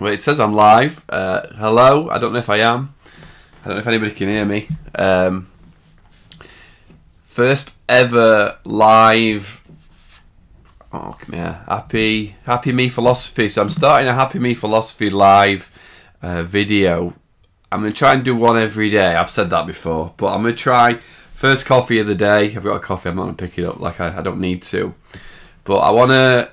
Well, it says I'm live. Hello. I don't know if I am. I don't know if anybody can hear me. First ever live. Oh, come here. HappyMe Philosophy. So I'm starting a HappyMe Philosophy live video. I'm going to try and do one every day. I've said that before. But I'm going to try first coffee of the day. I've got a coffee. I'm not going to pick it up like I don't need to. But I want to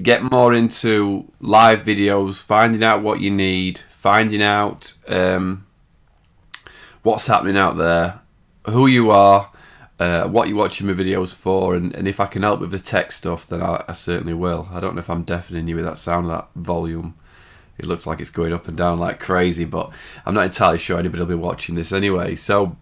get more into live videos, finding out what you need, finding out what's happening out there, who you are, what you're watching my videos for, and if I can help with the tech stuff, then I certainly will. I don't know if I'm deafening you with that sound of that volume. It looks like it's going up and down like crazy, but I'm not entirely sure anybody will be watching this anyway. So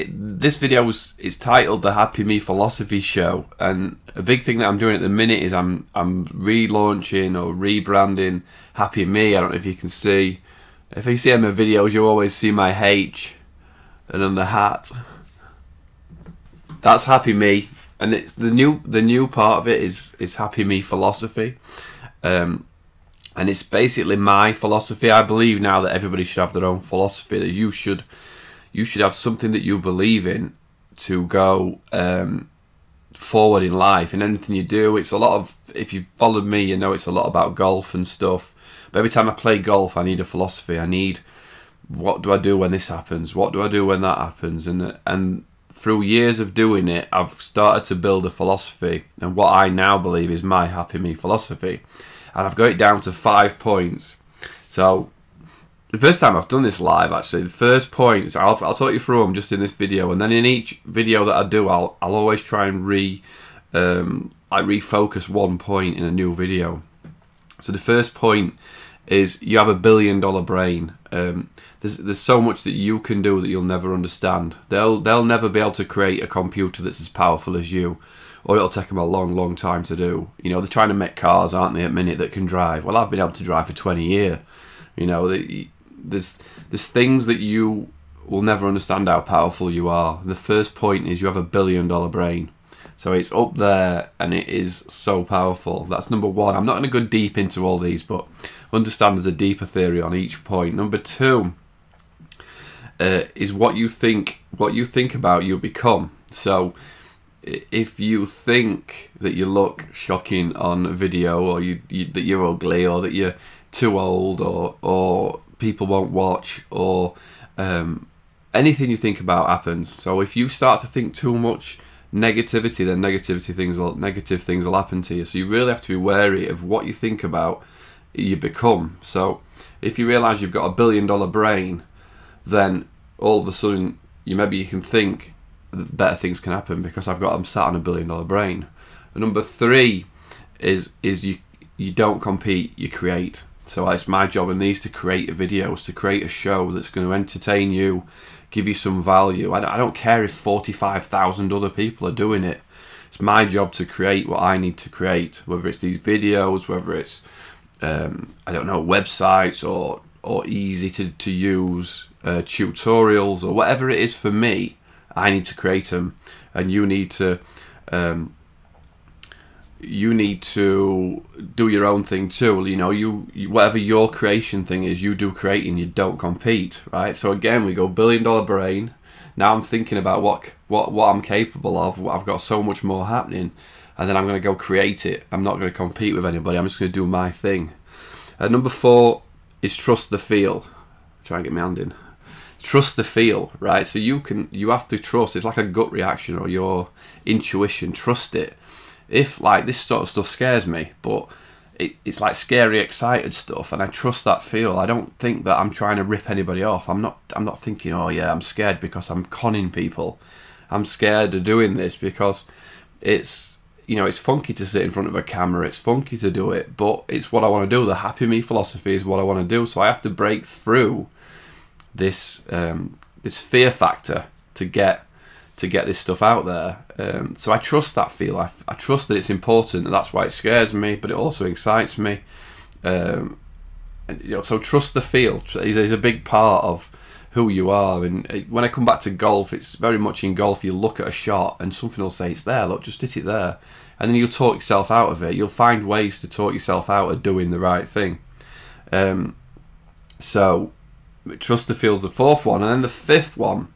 this video is titled the HappyMe Philosophy Show, and a big thing that I'm doing at the minute is I'm relaunching or rebranding HappyMe. I don't know if you can see. If you see my videos, you always see my H and then the hat. That's HappyMe, and it's the new part of it is HappyMe Philosophy, and it's basically my philosophy. I believe now that everybody should have their own philosophy. That you should have something that you believe in to go forward in life, and anything you do. It's a lot of, if you've followed me, you know it's a lot about golf and stuff. But every time I play golf, I need a philosophy. I need, what do I do when this happens? What do I do when that happens? And through years of doing it, I've started to build a philosophy, and what I now believe is my HappyMe philosophy. And I've got it down to 5 points. So the first time I've done this live, actually, the first points, I'll talk you through them just in this video, and then in each video that I do, I'll always try and refocus one point in a new video. So the first point is you have a $1 billion brain. There's so much that you can do that you'll never understand. They'll never be able to create a computer that's as powerful as you, or it'll take them a long time to do. You know, they're trying to make cars, aren't they, at minute that can drive. Well, I've been able to drive for 20 years. You know, there's things that you will never understand how powerful you are. The first point is you have a $1 billion brain. So it's up there and it is so powerful. That's number one. I'm not going to go deep into all these, but understand there's a deeper theory on each point. Number two is what you think about, you become. So if you think that you look shocking on a video, or that you're ugly, or that you're too old, or people won't watch, or anything you think about happens. So if you start to think too much negativity, then negative things will happen to you. So you really have to be wary of what you think about, you become. So if you realize you've got a $1 billion brain, then all of a sudden maybe you can think that better things can happen because I'm sat on a $1 billion brain. And number three is you don't compete, you create. So it's my job in these to create videos, to create a show that's going to entertain you, give you some value. I don't care if 45,000 other people are doing it. It's my job to create what I need to create, whether it's these videos, whether it's I don't know, websites or easy to use tutorials, or whatever it is for me. I need to create them, and you need to do your own thing too. You know, you whatever your creation thing is, you do creating. You don't compete, right? So again, we go $1 billion brain. Now I'm thinking about what I'm capable of. I've got so much more happening, and then I'm going to go create it. I'm not going to compete with anybody. I'm just going to do my thing. Number four is trust the feel. Try and get my hand in. Trust the feel, right? So you have to trust. It's like a gut reaction or your intuition. Trust it. If like this sort of stuff scares me, but it's like scary, excited stuff, and I trust that feel. I don't think that I'm trying to rip anybody off. I'm not thinking, oh yeah, I'm scared because I'm conning people. I'm scared of doing this because it's, you know, it's funky to sit in front of a camera. It's funky to do it, but it's what I want to do. The HappyMe philosophy is what I want to do. So I have to break through this this fear factor to get this stuff out there. So I trust that feel. I trust that it's important, and that's why it scares me, but it also excites me. And, you know, so trust the feel is a big part of who you are. And when I come back to golf, it's very much in golf, you look at a shot and something will say, it's there, look, just hit it there. And then you'll talk yourself out of it. You'll find ways to talk yourself out of doing the right thing. So trust the feel's the fourth one, and then the fifth one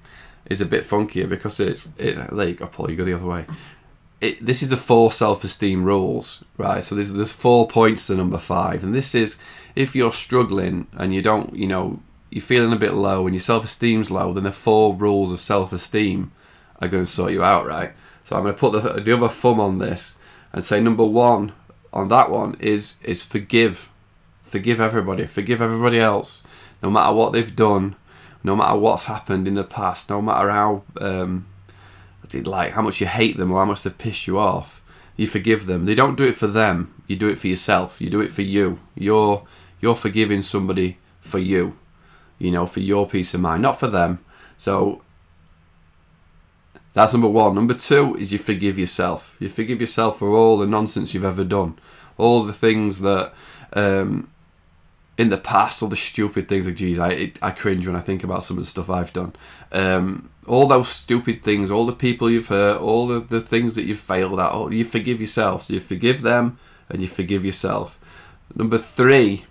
is a bit funkier because there you go, Paul, you go the other way. This is the 4 self-esteem rules, right? So there's 4 points to number 5, and this is if you're struggling and you don't, you're feeling a bit low and your self-esteem's low, then the 4 rules of self-esteem are going to sort you out, right? So I'm going to put the other thumb on this and say number 1 on that one is forgive. Forgive everybody. Forgive everybody else, no matter what they've done, no matter what's happened in the past, no matter how much you hate them or how much they've pissed you off. You forgive them. They don't do it for them. You do it for yourself. You do it for you. You're forgiving somebody for you. For your peace of mind, not for them. So that's number 1. Number 2 is you forgive yourself. You forgive yourself for all the nonsense you've ever done, all the things that in the past, all the stupid things. Like, geez, I cringe when I think about some of the stuff I've done. All those stupid things, all the people you've hurt, all the things that you've failed at. You forgive yourself. So you forgive them and you forgive yourself. Number 3.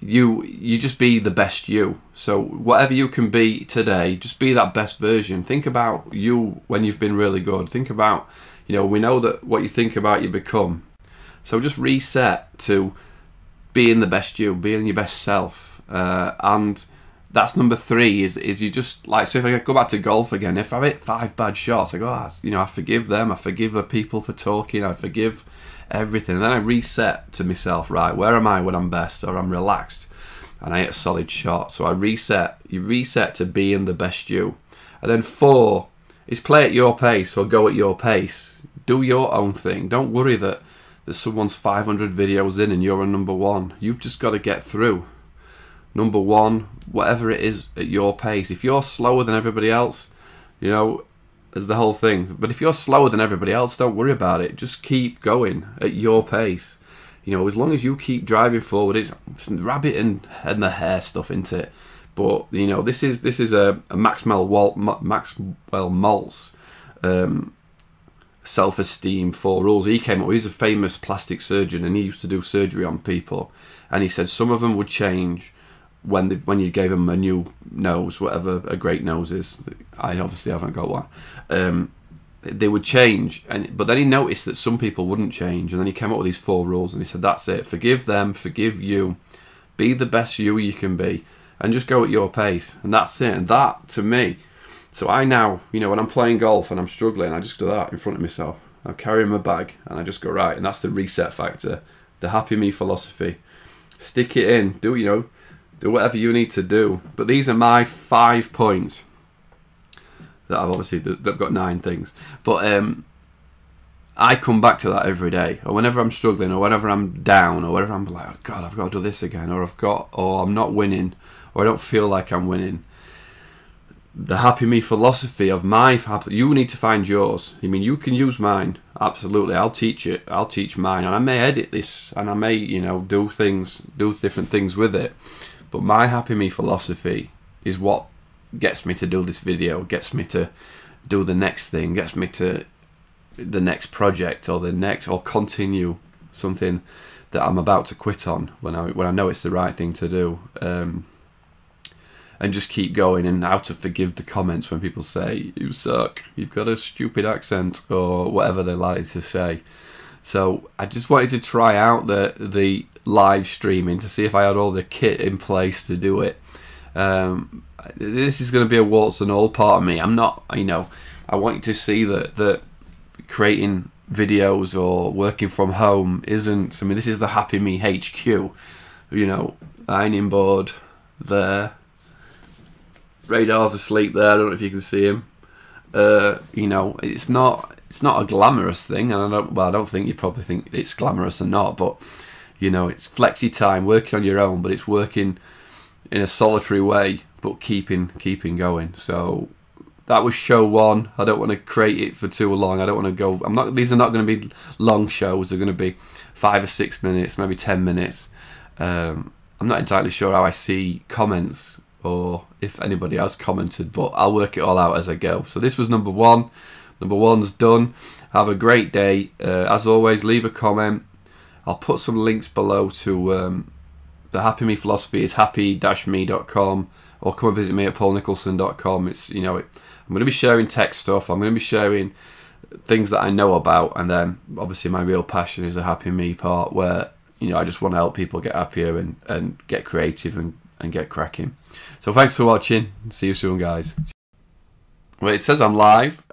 You just be the best you. So whatever you can be today, just be that best version. Think about you when you've been really good. Think about, we know that what you think about you become. So just reset to being the best you, being your best self. And that's number 3 is you just so if I go back to golf again, if I hit 5 bad shots, I go, I forgive them, I forgive the people for talking, I forgive everything, and then I reset to myself, right, where am I when I'm best or I'm relaxed and I hit a solid shot. So you reset to being the best you. And then 4 is play at your pace or go at your pace. Do your own thing. Don't worry that someone's 500 videos in and you're on number 1. You've just got to get through number 1, whatever it is, at your pace. If you're slower than everybody else, is the whole thing. But if you're slower than everybody else, don't worry about it. Just keep going at your pace. As long as you keep driving forward, it's rabbit and the hare stuff, isn't it? But this is a Maxwell Maltz self-esteem 4 rules. He came up. He's a famous plastic surgeon, and he used to do surgery on people. And he said some of them would change when you gave them a new nose, whatever a great nose is. I obviously haven't got one. They would change, but then he noticed that some people wouldn't change, and then he came up with these 4 rules, and he said, that's it. Forgive them, forgive you, be the best you can be, and just go at your pace. And that's it. And that, to me, so I now, when I'm playing golf and I'm struggling, I just do that in front of myself. I'm carrying my bag, and I just go, right, and that's the reset factor, the HappyMe philosophy. Stick it in, do whatever you need to do. But these are my 5 points that they've got 9 things. But I come back to that every day, or whenever I'm struggling, or whenever I'm down, or whenever I'm like, oh God, I've got to do this again, or I'm not winning, or I don't feel like I'm winning. The HappyMe philosophy of you need to find yours. You can use mine, absolutely. I'll teach it. I'll teach mine, and I may edit this, and I may, do different things with it. But my HappyMe philosophy is what gets me to do this video, gets me to do the next thing, gets me to the next project, or continue something that I'm about to quit on when I know it's the right thing to do. And just keep going, and how to forgive the comments when people say, you suck, you've got a stupid accent, or whatever they like to say. So I just wanted to try out the live streaming to see if I had all the kit in place to do it. This is going to be a warts and all part of me. I'm not, I want you to see that creating videos or working from home isn't, this is the HappyMe HQ, ironing board there. Radar's asleep there. I don't know if you can see him. It's not a glamorous thing, and I don't think you probably think it's glamorous or not. But it's flexi time, working on your own, but it's working in a solitary way, but keeping going. So that was show 1. I don't want to create it for too long. I don't want to go. These are not going to be long shows. They're going to be 5 or 6 minutes, maybe 10 minutes. I'm not entirely sure how I see comments, or if anybody has commented, but I'll work it all out as I go. So this was number 1. Number 1's done. Have a great day. As always, leave a comment. I'll put some links below to the HappyMe Philosophy is happy-me.com, or come and visit me at paulnicholson.com. It's, you know, I'm going to be sharing tech stuff. I'm going to be sharing things that I know about, and then obviously my real passion is the Happy Me part, where, you know, I just want to help people get happier and get creative and get cracking. So thanks for watching. See you soon, guys. Well, it says I'm live.